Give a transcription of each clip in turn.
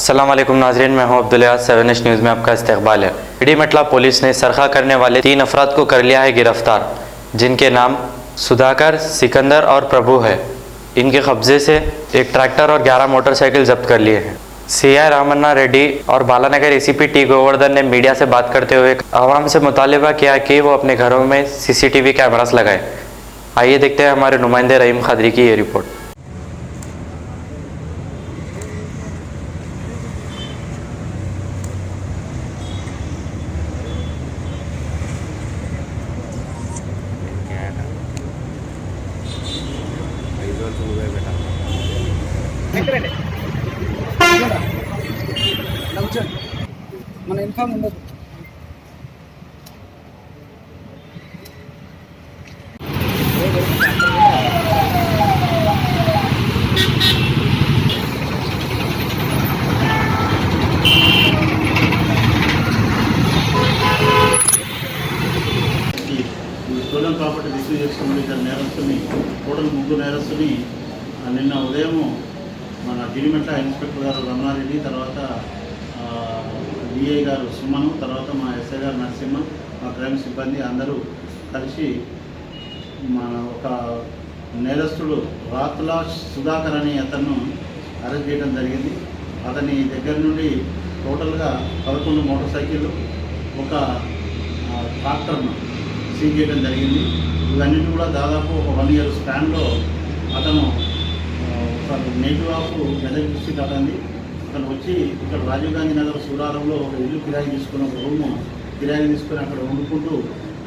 अस्सलाम वालेकुम नाज़रीन, मैं हूं अब्दुल्ला। 7 न्यूज़ में आपका इस्तकबाल है। इडीमटला पुलिस ने सरखा करने वाले 3 अफराद को कर लिया है गिरफ्तार, जिनके नाम सुधाकर, सिकंदर और प्रभु है। इनके कब्जे से एक ट्रैक्टर और 11 मोटरसाइकिल जब्त कर लिए हैं। सीआई रामन्ना रेड्डी और बालानगर एसीपी टी गोवर्धन ने मीडिया से बात करते हुए आवाम से मुतालिबा किया कि वो अपने घरों में सीसीटीवी कैमरास लगाएं। आइए देखते हैं हमारे नुमाइंदे रहीम खादरी की ये रिपोर्ट। మన ఇన్ఫామ్ ఉండదు. స్టోలన్ ప్రాపర్టీ రిసీవ్ చేసుకున్న ఇద్దరు నేరస్తుని, టోటల్ 3 నేరస్తుని నిన్న ఉదయం మన గిరిమెట్ల ఇన్స్పెక్టర్ గారు రమణారెడ్డి, తర్వాత డిఐ గారు సుమను, తర్వాత మా ఎస్ఐ గారు నరసింహ, మా క్రైమ్ సిబ్బంది అందరూ కలిసి మన ఒక నేరస్తుడు రాతుల సుధాకర్ అనే అతను అరెస్ట్ చేయడం జరిగింది. అతని దగ్గర నుండి టోటల్గా 11 మోటార్ సైకిళ్ళు, ఒక ట్రాక్టర్ను సీజ్ చేయడం జరిగింది. ఇవన్నిటి కూడా దాదాపు ఒక 1 ఇయర్ స్పాన్లో అతను నేటివ్ ఆఫ్ మెదక్ డిస్ట్రిక్ట్ అతన్ని. అతను వచ్చి ఇక్కడ రాజీవ్ గాంధీ నగర్ సూరారంలో ఒక ఇల్లు కిరాయి తీసుకుని, ఒక రూము కిరాయి తీసుకుని అక్కడ వండుకుంటూ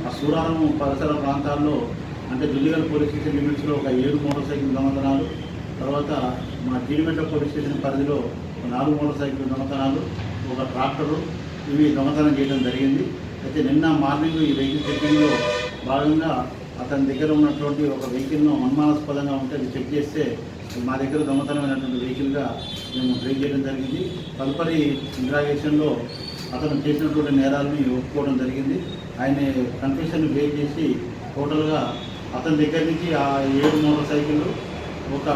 ఆ సూరారం పరిసర ప్రాంతాల్లో, అంటే దుల్లిగల్ పోలీస్ స్టేషన్ లిమిట్స్లో ఒక 7 మోటార్ సైకిల్ దొంగతనాలు, తర్వాత మా గిరిమెట్ల పోలీస్ స్టేషన్ పరిధిలో 4 మోటార్ సైకిల్ దొంగతనాలు, ఒక ట్రాక్టరు, ఇవి దొంగతనం చేయడం జరిగింది. అయితే నిన్న మార్నింగ్ ఈ వెహికల్ చెకింగ్లో భాగంగా అతని దగ్గర ఉన్నటువంటి ఒక వెహికల్ను అనుమానాస్పదంగా ఉంటే అది చెక్ చేస్తే మా దగ్గర దొంగతనమైనటువంటి వెహికల్గా మేము ట్రేస్ చేయడం జరిగింది. తదుపరి ఇంట్రాగేషన్లో అతను చేసినటువంటి నేరాలని ఒప్పుకోవడం జరిగింది. ఆయన కన్ఫెషన్ బేస్ చేసి టోటల్గా అతని దగ్గర నుంచి ఆ 7 మోటార్ సైకిళ్ళు, ఒక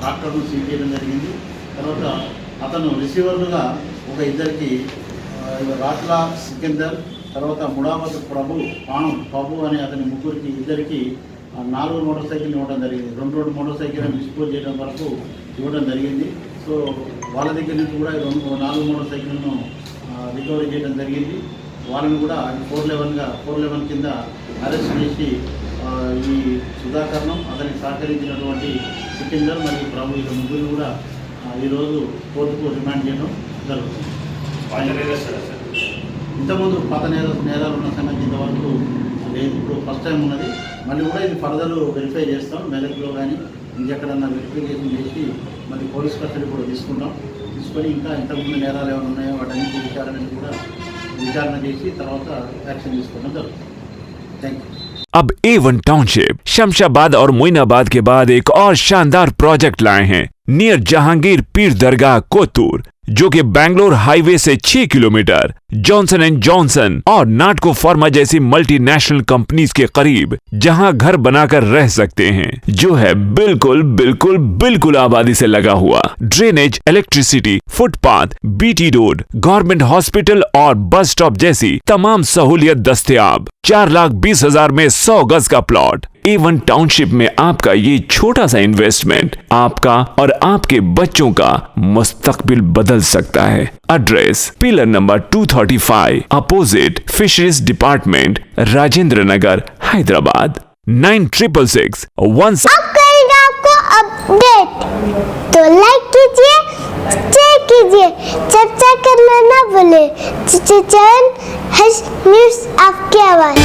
ట్రాక్టర్ను సీజ్ చేయడం జరిగింది. తర్వాత అతను రిసీవర్లుగా ఒక ఇద్దరికి, రాట్లా సికందర్, తర్వాత ముడావత్ ప్రభు అనే అతని ముగ్గురికి, ఇద్దరికి 4 మోటార్ సైకిల్ ఇవ్వడం జరిగింది. 2 మోటార్ సైకిల్ డిస్పోజ్ చేయడం వరకు ఇవ్వడం జరిగింది. సో వాళ్ళ దగ్గర నుంచి కూడా 4 మోటార్ సైకిల్ను రికవరీ చేయడం జరిగింది. వాళ్ళని కూడా 411 కింద అరెస్ట్ చేసి ఈ సుధాకరణం, అతనికి సహకరించినటువంటి సికిందర్ మరియు ప్రభు, ఈ ముగ్గురు కూడా ఈరోజు కోర్టుకు రిమాండ్ చేయడం జరుగుతుంది. ఇంతకుముందు పాత నేరాలు ఉన్న సంగతి ఇంతవరకు లేదు, ఇప్పుడు ఫస్ట్ టైం ఉన్నది. మళ్ళీ కూడా ఇది ఫర్దర్ వెరిఫై చేస్తాం. మెదక్లో కానీ ఇంకెక్కడన్నా వెరిఫికేషన్ చేసి మళ్ళీ పోలీస్ కస్టడీ కూడా తీసుకొని ఇంకా ఇంతకుముందు నేరాలు ఏమైనా ఉన్నాయో వాటన్నిటి విచారణ చేసి తర్వాత యాక్షన్ తీసుకోవడం జరుగుతుంది. Thank you. अब A1 टाउनशिप शमशाबाद और मोइनाबाद के बाद एक और शानदार प्रोजेक्ट लाए हैं नियर जहांगीर पीर दरगाह कोतूर, जो कि बैंगलोर हाईवे से 6 किलोमीटर जॉनसन एंड जॉनसन और नाटको फार्मा जैसी मल्टीनेशनल कंपनीज के करीब, जहां घर बनाकर रह सकते हैं, जो है बिल्कुल बिल्कुल बिल्कुल आबादी से लगा हुआ। Drainage, electricity, footpath, BT road, government hospital और बस स्टॉप जैसी तमाम सहूलियत दस्तयाब। 4,20,000 में 100 गज का प्लॉट। A1 टाउनशिप में आपका ये छोटा सा इन्वेस्टमेंट आपका और आपके बच्चों का मुस्तकबिल बदल सकता है। Address pillar number 235 opposite fisheries department, Rajendra Nagar, Hyderabad. 9666 अब करेंगे आपको अपडेट, तो लाइक कीजिए, शेयर कीजिए, चर्चा करना ना भूले। चैनल न्यूज़ आपकी आवाज़।